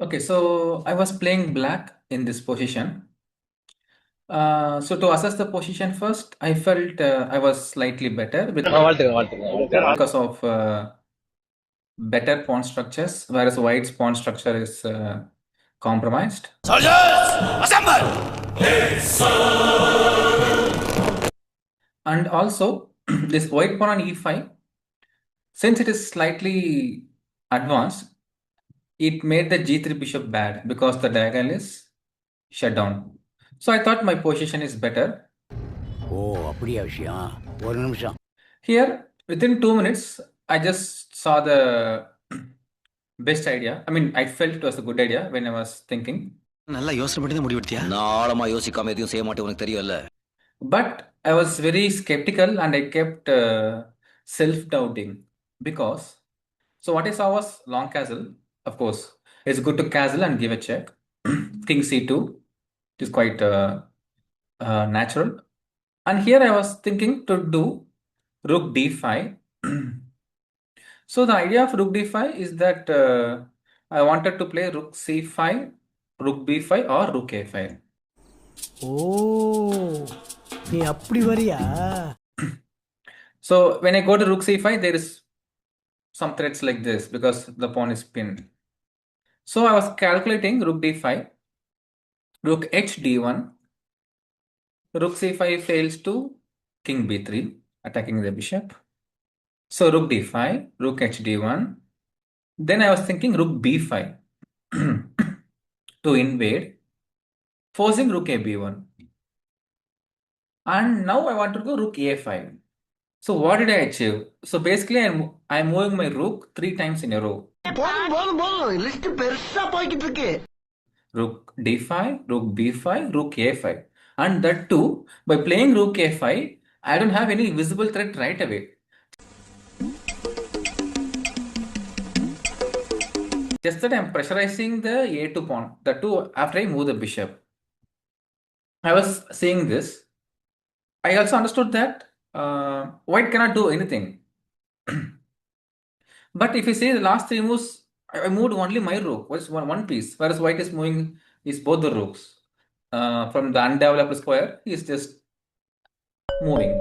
Okay, so I was playing black in this position. So to assess the position first, I felt I was slightly better because of better pawn structures, whereas white's pawn structure is compromised. And also, this white pawn on e5, since it is slightly advanced, it made the g3 bishop bad because the diagonal is shut down. So I thought my position is better. ஓ அப்படியா விஷயம் ஒரு நிமிஷம் Here, within 2 minutes, I just saw the best idea. I mean, I felt it was a good idea when I was thinking. நல்லா யோசனை பண்ணி தான் முடிவெடுத்தியா? நாளமா யோசிக்காம எதையும் செய்ய மாட்டேன் உனக்கு தெரியும்ல. But I was very skeptical and I kept self-doubting because. So what I saw was long castle. Of course, it's good to castle and give a check. King c2 is quite natural. And here I was thinking to do rook d5. So the idea of rook d5 is that I wanted to play rook c5, rook b5 or rook a5. ஓ நீ அப்படி வரியா So when I go to rook c5, there is some threats like this because the pawn is pinned. So I was calculating rook d5, rook h d1, rook c5 fails to king b3, attacking the bishop. So rook d5, rook h d1. Then I was thinking rook b5 to invade, forcing rook a b1. And now I want to go rook a5. So what did I achieve? So basically I'm moving my rook 3 times in a row. List பெருசா போய்கிட்டு இருக்கு. Rook d5, rook b5, rook a5. And that too, by playing rook a5, I don't have any visible threat right away. Just that I'm pressurizing the a2 pawn. That too, after I move the bishop. I was seeing this. I also understood that white cannot do anything. But if you see the last 3 moves, I moved only my rook, was one piece, whereas white is moving is both the rooks. From the undeveloped square, he is just moving.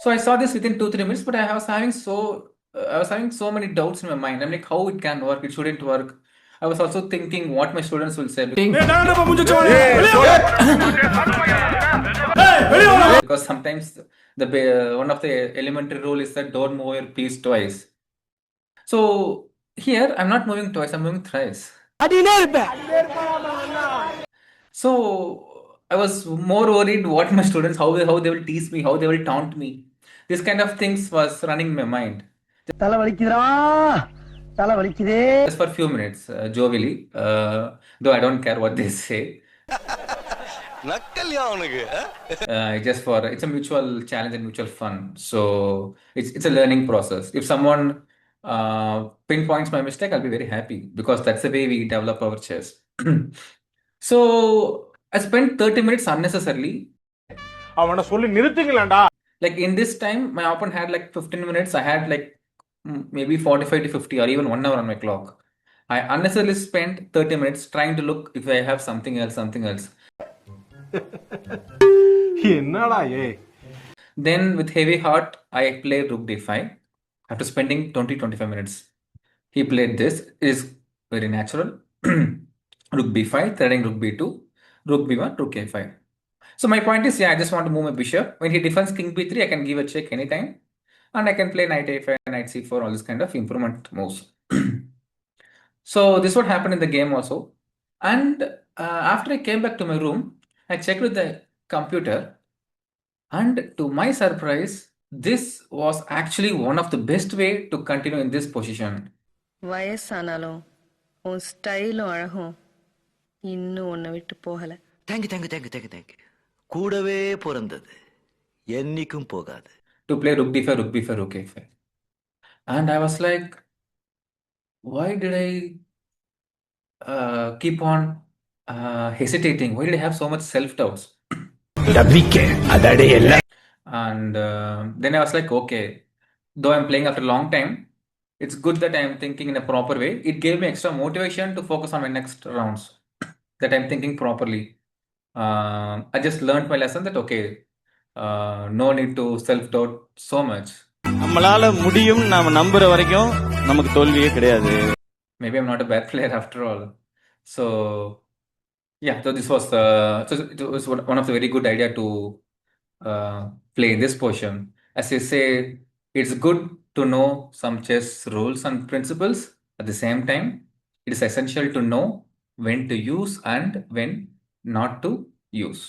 So I saw this within 2-3 minutes, but I was having so many doubts in my mind. I'm like, how it can work? It shouldn't work. I was also thinking what my students will say. Because sometimes one of the elementary rule is that don't move your piece twice. So here I'm not moving twice, I'm moving thrice. அடினே இருப்பேன் So I was more worried what my students, how they will tease me, how they will taunt me. This kind of things was running in my mind. தலை வலிக்குதுடா, தலை வலிக்குதே. Just for a few minutes, jovially, though I don't care what they say. நக்கல்யா உனக்கு? It's a mutual challenge and mutual fun. So it's a learning process. If someone pinpoints my mistake, I'll be very happy because that's the way we develop our chess. So I spent 30 minutes unnecessarily. அவனை சொல்லி நிறுத்துங்களேன்டா. Like in this time, my opponent had like 15 minutes. I had like maybe 45 to 50 or even 1 hour on my clock. I unnecessarily spent 30 minutes trying to look if I have something else. என்னடா ஏ? Then with heavy heart, I played rook d5 after spending 20-25 minutes. He played this. It is very natural. Rook b5, threading rook b2, rook b1, rook a5. So my point is, I just want to move my bishop. When he defends king b3, I can give a check anytime. And I can play knight a5, knight c4, all this kind of improvement moves. So this what happened in the game also. And after I came back to my room, I checked with the computer. And to my surprise, this was actually one of the best way to continue in this position. வயசானாலும் உன் ஸ்டைலும் அழகும் இன்னும் உன்னை விட்டு போகல. Thank you. கூடவே பிறந்தது என்னைக்கும் போகாது. To play rook d5, rook b5, rook a5. And I was like, why did I keep on hesitating? Why did I have so much self-doubts? And then I was like, okay, though I'm playing after a long time, it's good that I'm thinking in a proper way. It gave me extra motivation to focus on my next rounds. That I'm thinking properly. I just learned my lesson that okay, no need to self-doubt so much. நம்மளால முடியும் நாம நம்புற வரைக்கும் நமக்கு தோல்வியே கிடையாது. Maybe I'm not a bad player after all. So yeah, so this was it was one of the very good idea to play this portion. As you say, it's good to know some chess rules and principles. At the same time, it is essential to know when to use and when not to use.